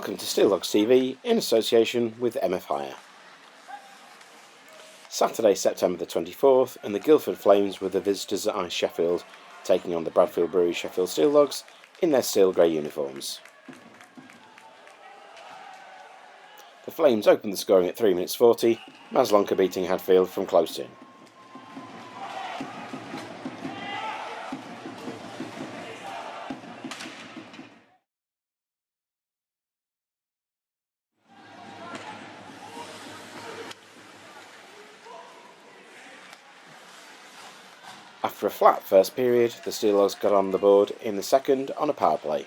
Welcome to SteeldogsTV in association with MF Hire. Saturday, September the 24th, and the Guildford Flames were the visitors at iceSheffield, taking on the Bradfield Brewery Sheffield Steeldogs in their steel grey uniforms. The Flames opened the scoring at 3 minutes 40, Maslonka beating Hadfield from close in. After a flat first period, the Steeldogs got on the board in the second on a power play.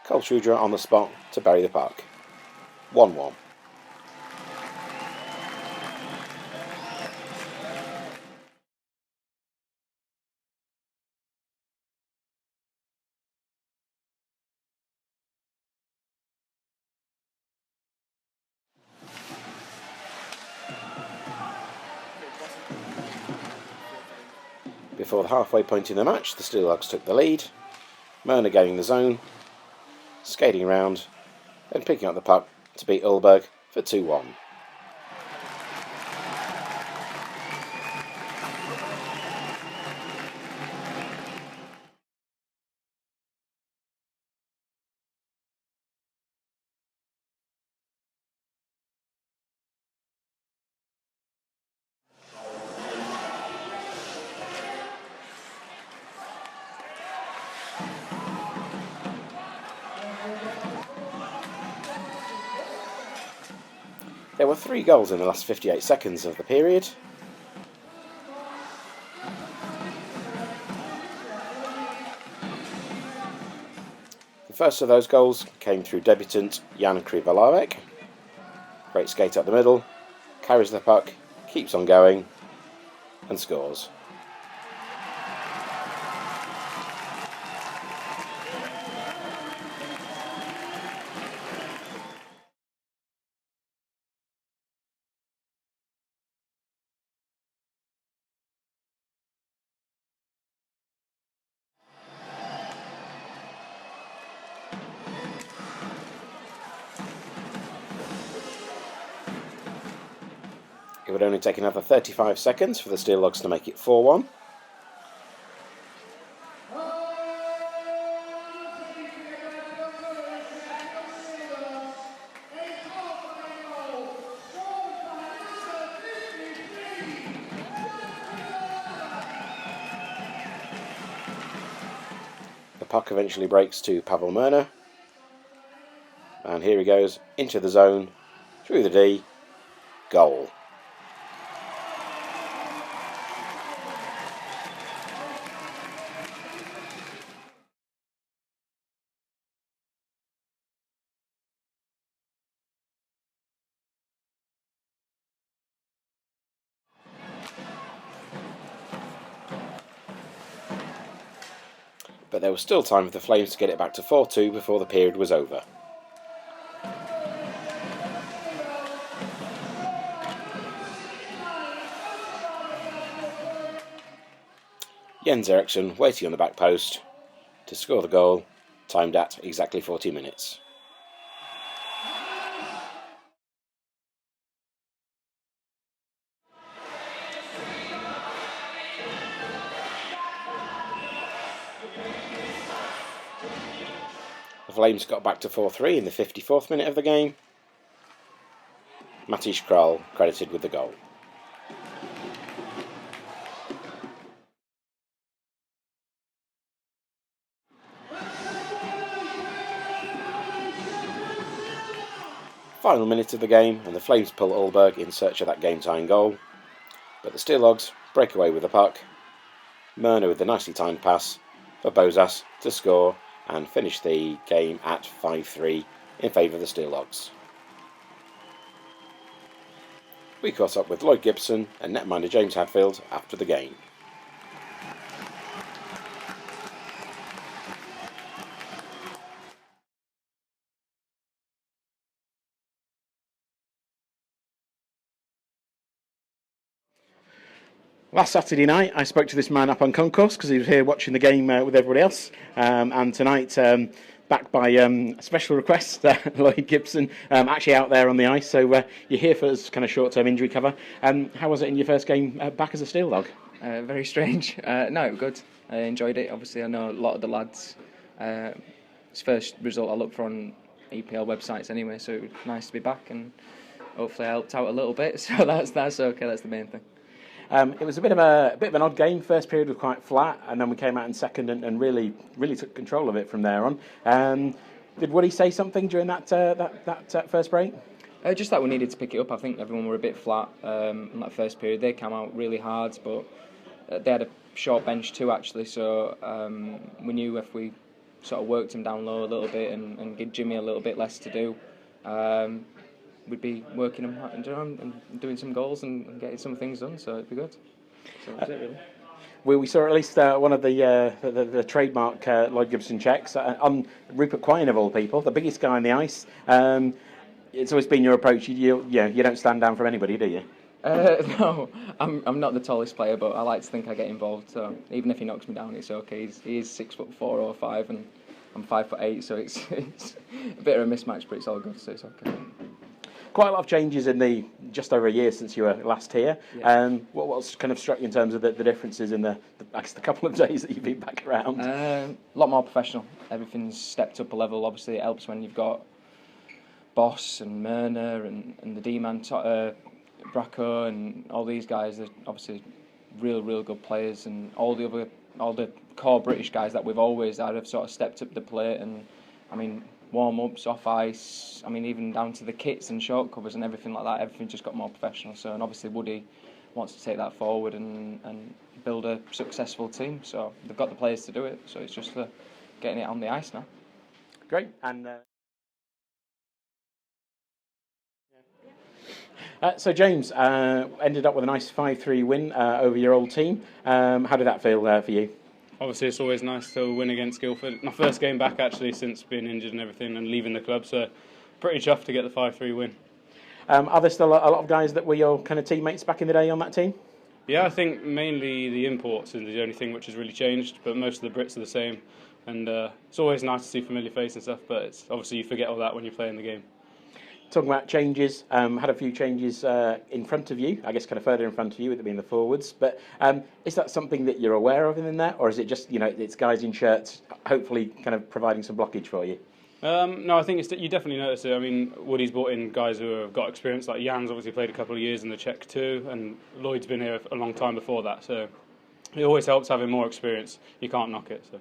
Colchudra on the spot to bury the puck. 1-1. Before the halfway point in the match, the Steeldogs took the lead. Myrna gaining the zone, skating around, and picking up the puck to beat Ulberg for 2-1. There were 3 goals in the last 58 seconds of the period. The first of those goals came through debutant Jan Krivalavek. Great skate up the middle, carries the puck, keeps on going, and scores. It would only take another 35 seconds for the Steeldogs to make it 4-1. The puck eventually breaks to Pavel Myrna, and here he goes into the zone, through the D, goal. But there was still time for the Flames to get it back to 4-2 before the period was over. Jens Eriksson waiting on the back post to score the goal, timed at exactly 40 minutes. The Flames got back to 4-3 in the 54th minute of the game. Matish Kral credited with the goal. Final minute of the game, and the Flames pull Ulberg in search of that game-tying goal, but the Steeldogs break away with the puck. Myrna with the nicely timed pass for Bozas to score and finish the game at 5-3 in favour of the Steeldogs. We caught up with Lloyd Gibson and netminder James Hadfield after the game. Last Saturday night, I spoke to this man up on concourse because he was here watching the game with everybody else. And tonight, backed by special request, Lloyd Gibson, actually out there on the ice. So you're here for his kind of short-term injury cover. How was it in your first game back as a Steel Dog? Very strange. No, it was good. I enjoyed it. Obviously, I know a lot of the lads. It's first result I looked for on EPL websites anyway, so it was nice to be back, and hopefully I helped out a little bit. So that's okay. That's the main thing. It was a bit of an odd game. First period was quite flat, and then we came out in second and really took control of it from there on. Did Woody say something during that first break? Just that we needed to pick it up. I think everyone were a bit flat in that first period. They came out really hard, but they had a short bench too, actually. So we knew if we sort of worked him down low a little bit and give Jimmy a little bit less to do, we'd be working him and doing some goals and getting some things done. So it'd be good. So that's it, really. Well, we saw at least one of the trademark Lloyd Gibson checks on Rupert Quine, of all people, the biggest guy on the ice. It's always been your approach. You don't stand down from anybody, do you? No, I'm not the tallest player, but I like to think I get involved. So even if he knocks me down, it's okay. He is 6'4" or 5, and I'm 5'8", so it's a bit of a mismatch, but it's all good, so it's okay. Quite a lot of changes in the just over a year since you were last here. Yeah. What's kind of struck you in terms of the differences in the couple of days that you've been back around? A lot more professional. Everything's stepped up a level. Obviously, it helps when you've got Boss and Myrna and the D-man, Bracco, and all these guys. They're obviously real good players, and all the core British guys that we've always had have sort of stepped up the plate. And I mean, warm-ups, off ice, I mean, even down to the kits and short covers and everything like that, everything just got more professional. So, and obviously Woody wants to take that forward and build a successful team. So they've got the players to do it. So it's just getting it on the ice now. Great. And so James ended up with a nice 5-3 win over your old team. How did that feel for you? Obviously, it's always nice to win against Guildford. My first game back, actually, since being injured and everything and leaving the club, so pretty chuffed to get the 5-3 win. Are there still a lot of guys that were your kind of teammates back in the day on that team? Yeah, I think mainly the imports is the only thing which has really changed, but most of the Brits are the same. And it's always nice to see familiar faces and stuff, but it's obviously you forget all that when you're playing the game. Talking about changes, had a few changes in front of you, I guess kind of further in front of you, with it being the forwards. But is that something that you're aware of in there, or is it just, it's guys in shirts, hopefully kind of providing some blockage for you? No, I think you definitely notice it. I mean, Woody's brought in guys who have got experience, like Jan's obviously played a couple of years in the Czech too, and Lloyd's been here a long time before that, so it always helps having more experience. You can't knock it. So.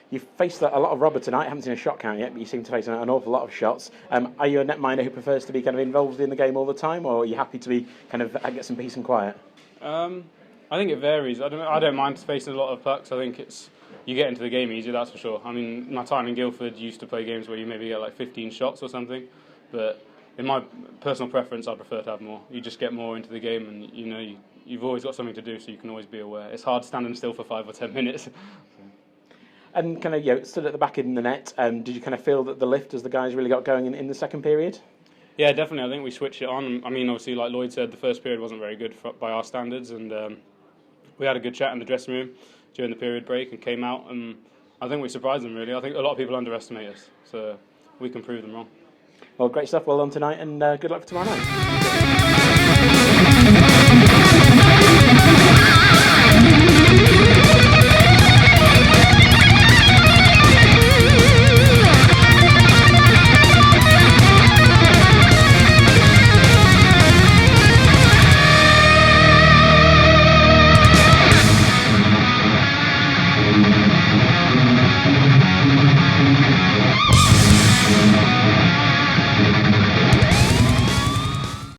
You've faced a lot of rubber tonight. I haven't seen a shot count yet, but you seem to face an awful lot of shots. Are you a netminder who prefers to be kind of involved in the game all the time, or are you happy to be kind of get some peace and quiet? I think it varies. I don't mind facing a lot of pucks. I think you get into the game easier, that's for sure. I mean, my time in Guildford used to play games where you maybe get like 15 shots or something, but in my personal preference, I prefer to have more. You just get more into the game, and you've always got something to do, so you can always be aware. It's hard standing still for 5 or 10 minutes. And kind of stood at the back in the net. Did you kind of feel that the lift as the guys really got going in the second period? Yeah, definitely. I think we switched it on. I mean, obviously, like Lloyd said, the first period wasn't very good by our standards, and we had a good chat in the dressing room during the period break and came out, and I think we surprised them, really. I think a lot of people underestimate us, so we can prove them wrong. Well, great stuff. Well done tonight, and good luck for tomorrow night.